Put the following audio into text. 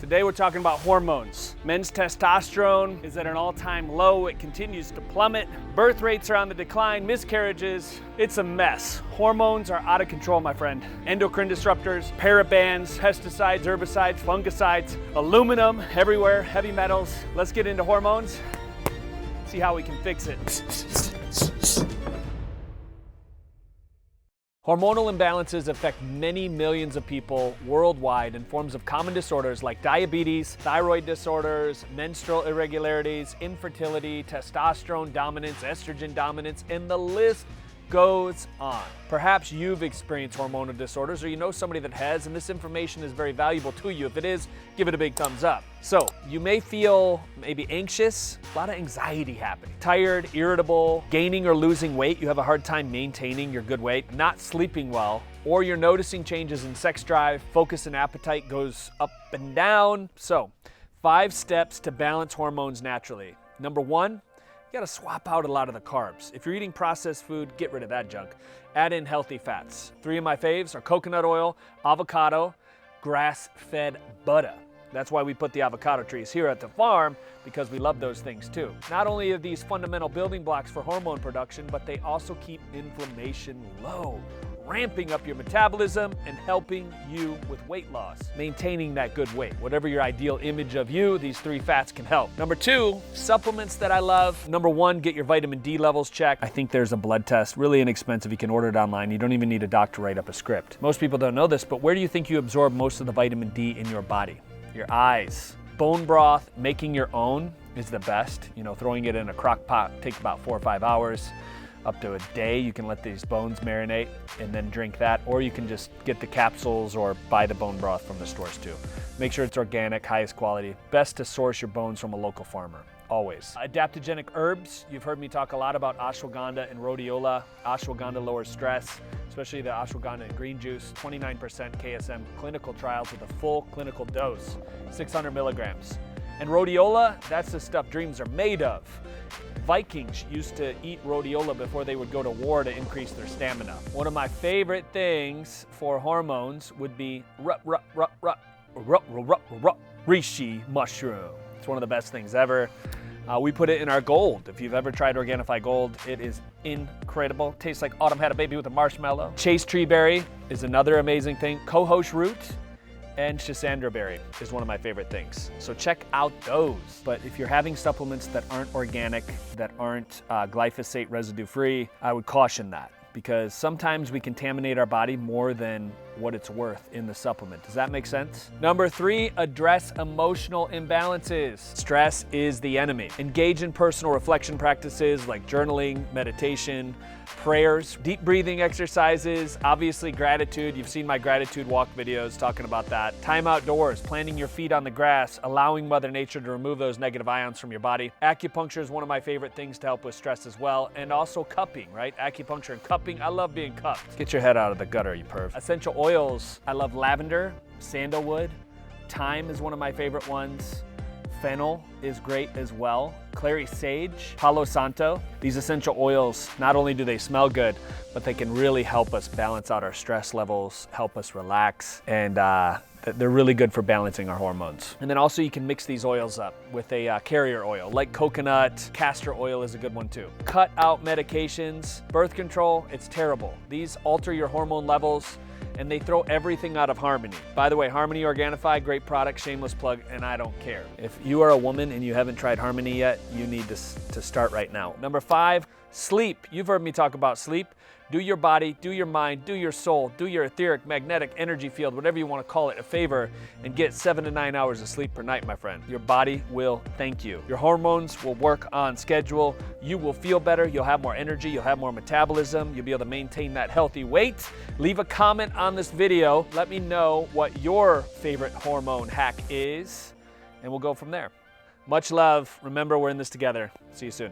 Today we're talking about hormones. Men's testosterone is at an all-time low. It continues to plummet. Birth rates are on the decline, miscarriages. It's a mess. Hormones are out of control, my friend. Endocrine disruptors, parabens, pesticides, herbicides, fungicides, aluminum everywhere, heavy metals. Let's get into hormones, see how we can fix it. Hormonal imbalances affect many millions of people worldwide in forms of common disorders like diabetes, thyroid disorders, menstrual irregularities, infertility, testosterone dominance, estrogen dominance, and the list goes on. Perhaps you've experienced hormonal disorders or you know somebody that has, and this information is very valuable to you. If it is, give it a big thumbs up. So you may feel maybe anxious, a lot of anxiety happening, tired, irritable, gaining or losing weight. You have a hard time maintaining your good weight, not sleeping well, or you're noticing changes in sex drive, focus and appetite goes up and down. So 5 steps to balance hormones naturally. Number 1, you gotta swap out a lot of the carbs. If you're eating processed food, get rid of that junk. Add in healthy fats. 3 of my faves are coconut oil, avocado, grass-fed butter. That's why we put the avocado trees here at the farm, because we love those things too. Not only are these fundamental building blocks for hormone production, but they also keep inflammation low, ramping up your metabolism and helping you with weight loss, maintaining that good weight. Whatever your ideal image of you, these 3 fats can help. Number 2, supplements that I love. Number 1, get your vitamin D levels checked. I think there's a blood test, really inexpensive. You can order it online. You don't even need a doctor to write up a script. Most people don't know this, but where do you think you absorb most of the vitamin D in your body? Your eyes. Bone broth, making your own is the best. You know, throwing it in a crock pot takes about 4 or 5 hours. Up to a day, you can let these bones marinate and then drink that, or you can just get the capsules or buy the bone broth from the stores too. Make sure it's organic, highest quality. Best to source your bones from a local farmer, always. Adaptogenic herbs, you've heard me talk a lot about ashwagandha and rhodiola. Ashwagandha lowers stress, especially the ashwagandha and green juice. 29% KSM clinical trials with a full clinical dose, 600 milligrams. And rhodiola, that's the stuff dreams are made of. Vikings used to eat rhodiola before they would go to war to increase their stamina. One of my favorite things for hormones would be reishi mushroom. It's one of the best things ever. We put it in our gold. If you've ever tried Organifi Gold, it is incredible. Tastes like autumn had a baby with a marshmallow. Chase tree berry is another amazing thing. Cohosh root and Schisandra berry is one of my favorite things. So check out those. But if you're having supplements that aren't organic, that aren't glyphosate residue free, I would caution that, because sometimes we contaminate our body more than what it's worth in the supplement. Does that make sense? Number 3, address emotional imbalances. Stress is the enemy. Engage in personal reflection practices like journaling, meditation, prayers, deep breathing exercises, obviously gratitude. You've seen my gratitude walk videos talking about that. Time outdoors, planting your feet on the grass, allowing Mother Nature to remove those negative ions from your body. Acupuncture is one of my favorite things to help with stress as well. And also cupping, right? Acupuncture and cupping. I love being cupped. Get your head out of the gutter, you perv. Essential oils. I love lavender, sandalwood. Thyme is one of my favorite ones. Fennel is great as well. Clary sage, Palo Santo. These essential oils, not only do they smell good, but they can really help us balance out our stress levels, help us relax, and they're really good for balancing our hormones. And then also you can mix these oils up with a carrier oil, like coconut. Castor oil is a good one too. Cut out medications. Birth control, it's terrible. These alter your hormone levels, and they throw everything out of harmony. By the way, Harmony Organifi, great product, shameless plug, and I don't care. If you are a woman and you haven't tried Harmony yet, you need to start right now. Number 5, sleep. You've heard me talk about sleep. Do your body, do your mind, do your soul, do your etheric, magnetic energy field, whatever you want to call it, a favor, and get 7 to 9 hours of sleep per night, my friend. Your body will thank you. Your hormones will work on schedule. You will feel better. You'll have more energy. You'll have more metabolism. You'll be able to maintain that healthy weight. Leave a comment on this video. Let me know what your favorite hormone hack is, and we'll go from there. Much love. Remember, we're in this together. See you soon.